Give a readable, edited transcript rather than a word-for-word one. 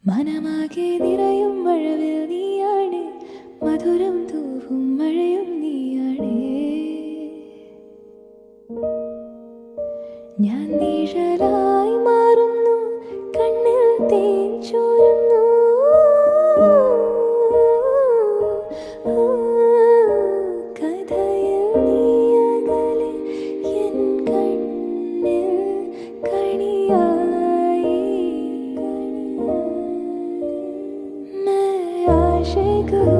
മനമാകെ നിറയും മഴവിൽ നീയാണ്, മധുരം തൂവും മഴയും നീയാണ്. ഞാൻ നിഴലായി മാറുന്നു, കണ്ണിൽ തേൻ ചോരുന്നു. കഥയിൽ നീ അകലെ, എൻ കണ്ണിൽ കണിയായി. मैं आशिक हूँ.